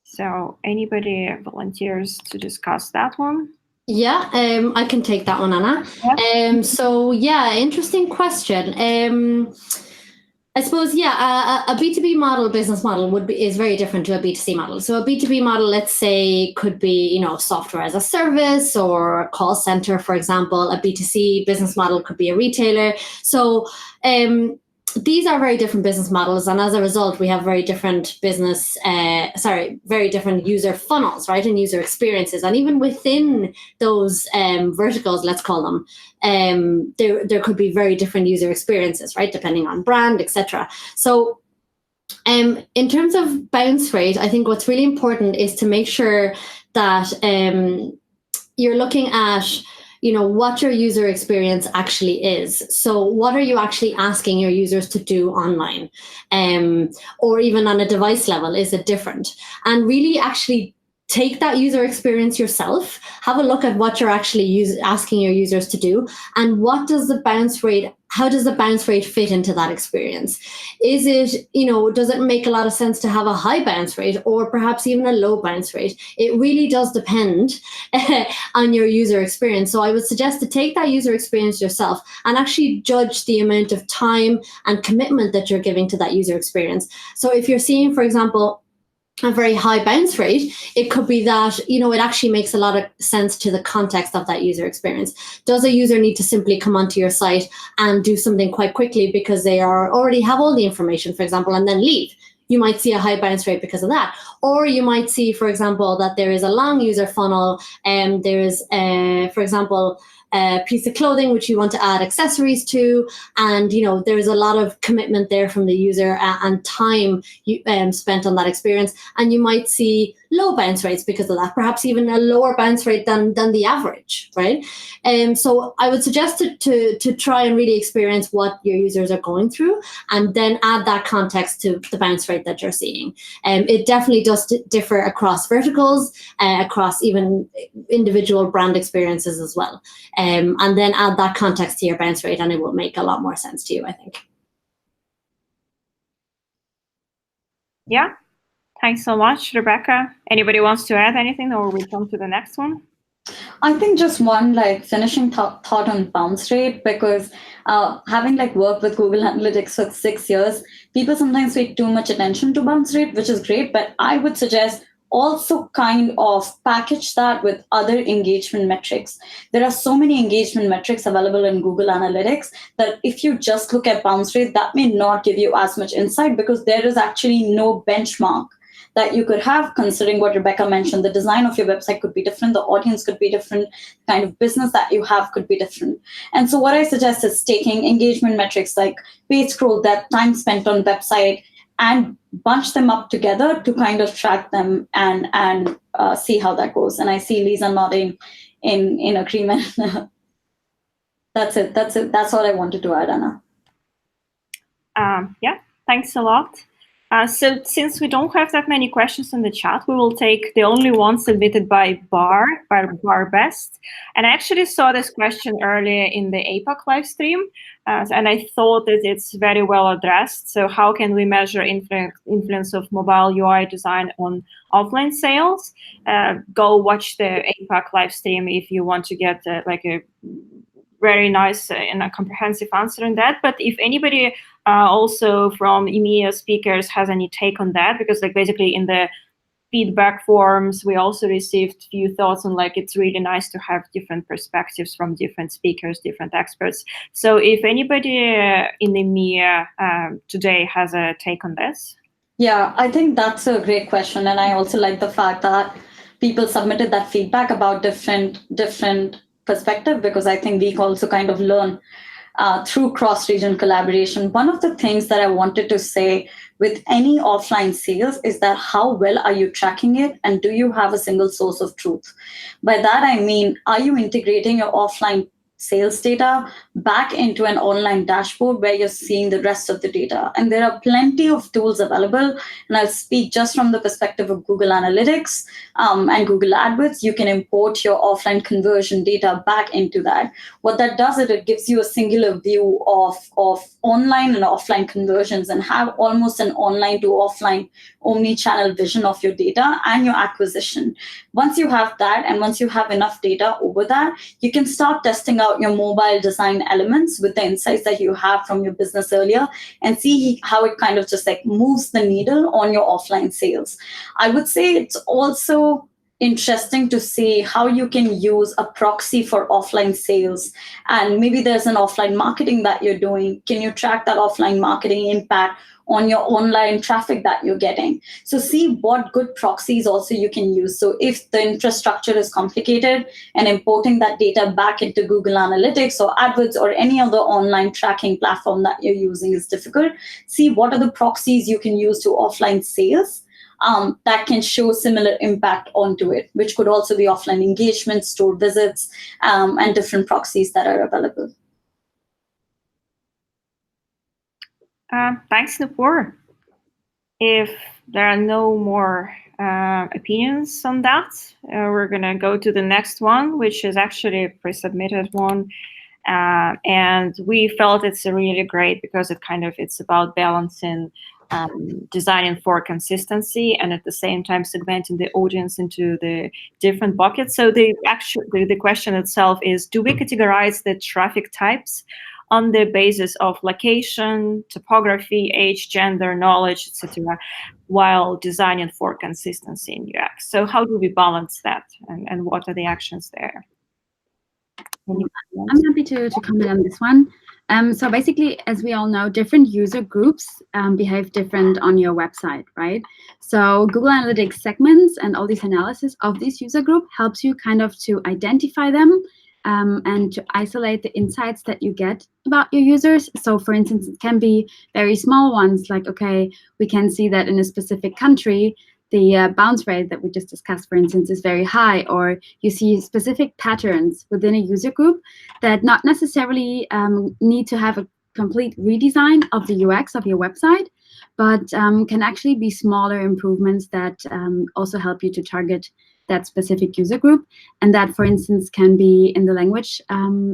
So anybody volunteers to discuss that one? Yeah, I can take that one, Anna. Yeah. So yeah, interesting question. I suppose, yeah, a B2B model, business model is very different to a B2C model. So a B2B model, let's say, could be, software as a service or a call center, for example. A B2C business model could be a retailer. So these are very different business models, and as a result, we have very different very different user funnels, right, and user experiences. And even within those verticals, let's call them, there could be very different user experiences, right, depending on brand, etc. So in terms of bounce rate, I think what's really important is to make sure that you're looking at what your user experience actually is. So what are you actually asking your users to do online? Or even on a device level, is it different? And really actually take that user experience yourself, have a look at what you're actually asking your users to do, and how does the bounce rate fit into that experience? Is it, does it make a lot of sense to have a high bounce rate or perhaps even a low bounce rate? It really does depend on your user experience. So I would suggest to take that user experience yourself and actually judge the amount of time and commitment that you're giving to that user experience. So if you're seeing, for example, a very high bounce rate, it could be that, it actually makes a lot of sense to the context of that user experience. Does a user need to simply come onto your site and do something quite quickly because they already have all the information, for example, and then leave? You might see a high bounce rate because of that. Or you might see, for example, that there is a long user funnel, and there is, for example, a piece of clothing which you want to add accessories to, and there's a lot of commitment there from the user and time spent on that experience, and you might see low bounce rates because of that, perhaps even a lower bounce rate than the average, right? So I would suggest to try and really experience what your users are going through, and then add that context to the bounce rate that you're seeing. It definitely does differ across verticals, across even individual brand experiences as well. And then add that context to your bounce rate, and it will make a lot more sense to you, I think. Yeah, thanks so much, Rebecca. Anybody wants to add anything, or we come to the next one? I think just one finishing thought on bounce rate, because having worked with Google Analytics for 6 years, people sometimes pay too much attention to bounce rate, which is great, but I would suggest also kind of package that with other engagement metrics. There are so many engagement metrics available in Google Analytics that if you just look at bounce rate, that may not give you as much insight, because there is actually no benchmark that you could have, considering what Rebecca mentioned. The design of your website could be different, the audience could be different, the kind of business that you have could be different. And so what I suggest is taking engagement metrics like page scroll depth, time spent on website, and bunch them up together to kind of track them and see how that goes. And I see Lisa nodding in agreement. That's it. That's all I wanted to add, Anna. Yeah, thanks a lot. So since we don't have that many questions in the chat, we will take the only one submitted by Bar Best. And I actually saw this question earlier in the APAC live stream, and I thought that it's very well addressed. So how can we measure influence of mobile UI design on offline sales? Go watch the APAC live stream if you want to get a very nice and a comprehensive answer on that. But if anybody also from EMEA speakers has any take on that, because basically in the feedback forms. We also received few thoughts on like it's really nice to have different perspectives from different speakers, different experts. So if anybody in EMEA today has a take on this. Yeah, I think that's a great question. And I also like the fact that people submitted that feedback about different perspective, because I think we also kind of learn through cross-region collaboration. One of the things that I wanted to say with any offline sales is that how well are you tracking it, and do you have a single source of truth? By that, I mean, are you integrating your offline sales data back into an online dashboard where you're seeing the rest of the data? And there are plenty of tools available. And I'll speak just from the perspective of Google Analytics and Google AdWords. You can import your offline conversion data back into that. What that does is it gives you a singular view of online and offline conversions, and have almost an online to offline omni-channel vision of your data and your acquisition. Once you have that, and once you have enough data over that, you can start testing out your mobile design elements with the insights that you have from your business earlier, and see how it kind of just like moves the needle on your offline sales. I would say it's also interesting to see how you can use a proxy for offline sales. And maybe there's an offline marketing that you're doing. Can you track that offline marketing impact on your online traffic that you're getting? So see what good proxies also you can use. So if the infrastructure is complicated and importing that data back into Google Analytics or AdWords or any other online tracking platform that you're using is difficult, see what are the proxies you can use to offline sales that can show similar impact onto it, which could also be offline engagement, store visits, and different proxies that are available. Thanks, Nupur. If there are no more opinions on that, we're going to go to the next one, which is actually a pre-submitted one. And we felt it's really great because it's about balancing designing for consistency and at the same time segmenting the audience into the different buckets. So the question itself is, do we categorize the traffic types on the basis of location, topography, age, gender, knowledge, etc., while designing for consistency in UX? So how do we balance that, and what are the actions there? I'm happy to comment on this one. So basically, as we all know, different user groups behave different on your website, right? So Google Analytics segments and all this analysis of this user group helps you kind of to identify them and to isolate the insights that you get about your users. So for instance, it can be very small ones like, okay, we can see that in a specific country, the bounce rate that we just discussed, for instance, is very high, or you see specific patterns within a user group that not necessarily need to have a complete redesign of the UX of your website, but can actually be smaller improvements that also help you to target that specific user group. And that, for instance, can be in the language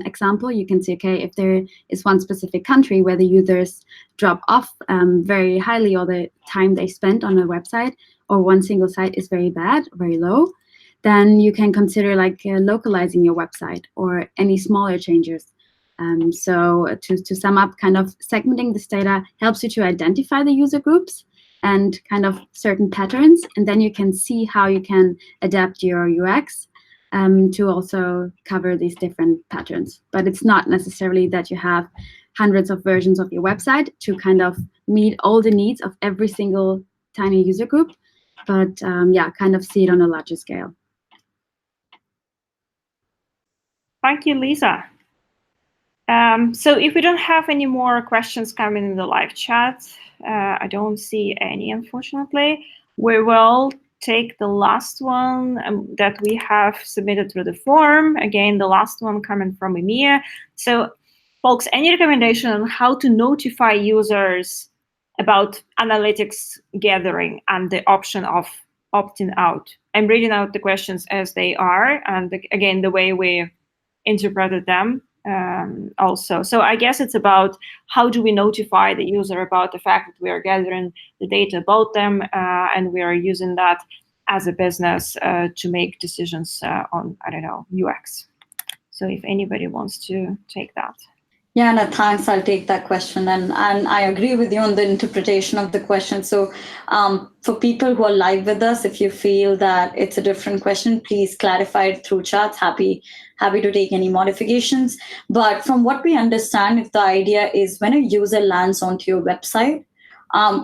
example. You can say, okay, if there is one specific country where the users drop off very highly all the time they spend on a website, or one single site is very bad, very low, then you can consider like localizing your website or any smaller changes. So to sum up, kind of segmenting this data helps you to identify the user groups and kind of certain patterns, and then you can see how you can adapt your UX to also cover these different patterns. But it's not necessarily that you have hundreds of versions of your website to kind of meet all the needs of every single tiny user group, but yeah, kind of see it on a larger scale. Thank you, Lisa. So if we don't have any more questions coming in the live chat, I don't see any, unfortunately. We will take the last one that we have submitted through the form. Again, the last one coming from EMEA. So folks, any recommendation on how to notify users about analytics gathering and the option of opting out? I'm reading out the questions as they are, and again, the way we interpreted them also. So I guess it's about how do we notify the user about the fact that we are gathering the data about them and we are using that as a business to make decisions on, I don't know, UX. So if anybody wants to take that. Yeah, no, thanks. I'll take that question. And I agree with you on the interpretation of the question. So for people who are live with us, if you feel that it's a different question, please clarify it through chats. Happy to take any modifications. But from what we understand, if the idea is when a user lands onto your website,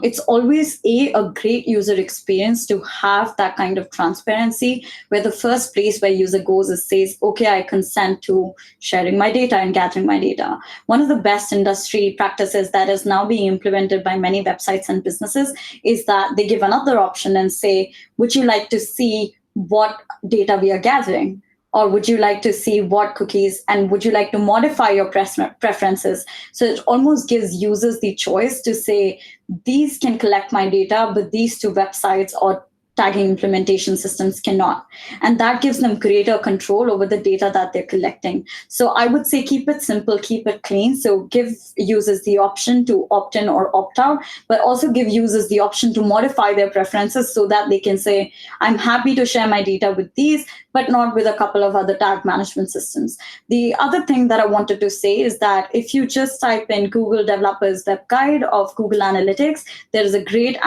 it's always a great user experience to have that kind of transparency where the first place where user goes is says, okay, I consent to sharing my data and gathering my data. One of the best industry practices that is now being implemented by many websites and businesses is that they give another option and say, would you like to see what data we are gathering? Or would you like to see what cookies, and would you like to modify your preferences? So it almost gives users the choice to say, these can collect my data, but these two websites or tagging implementation systems cannot. And that gives them greater control over the data that they're collecting. So I would say keep it simple, keep it clean. So give users the option to opt in or opt out, but also give users the option to modify their preferences so that they can say, I'm happy to share my data with these, but not with a couple of other tag management systems. The other thing that I wanted to say is that if you just type in Google Developers Web Guide of Google Analytics, there is a great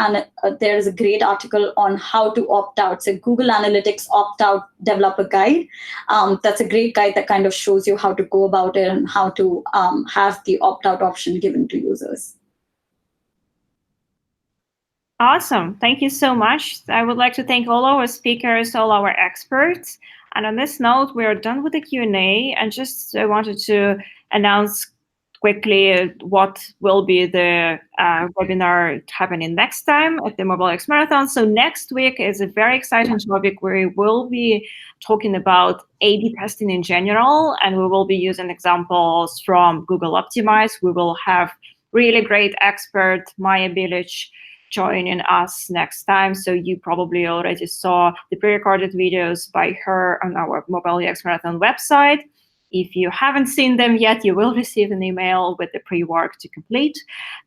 article on how to opt out. So Google Analytics opt-out developer guide. That's a great guide that kind of shows you how to go about it and how to have the opt-out option given to users. Awesome. Thank you so much. I would like to thank all our speakers, all our experts. And on this note, we are done with the Q&A. And just I wanted to announce quickly what will be the webinar happening next time at the Mobile UX Marathon. So next week is a very exciting topic where we will be talking about A/B testing in general, and we will be using examples from Google Optimize. We will have really great expert, Maya Bilic, joining us next time. So you probably already saw the pre-recorded videos by her on our Mobile UX Marathon website. If you haven't seen them yet, you will receive an email with the pre-work to complete.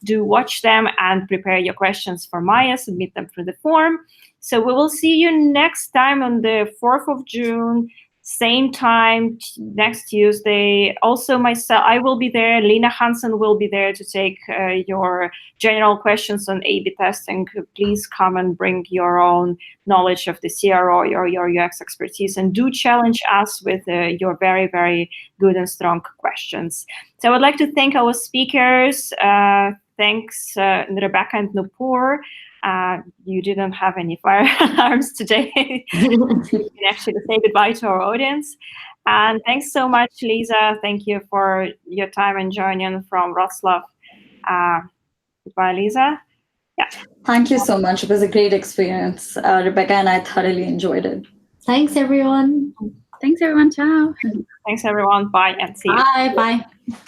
Do watch them and prepare your questions for Maya, submit them through the form. So we will see you next time on the 4th of June, same time, next Tuesday. Also myself, I will be there. Lena Hansen will be there to take your general questions on A/B testing. Please come and bring your own knowledge of the CRO or your UX expertise, and do challenge us with your very, very good and strong questions. So I would like to thank our speakers. Thanks, Rebecca and Nupur. You didn't have any fire alarms today. You can actually say goodbye to our audience. And thanks so much, Lisa. Thank you for your time and joining from Wrocław. Goodbye, Lisa. Yeah. Thank you so much. It was a great experience, Rebecca, and I thoroughly enjoyed it. Thanks, everyone. Thanks, everyone. Ciao. Thanks, everyone. Bye, and see you. Bye. Bye.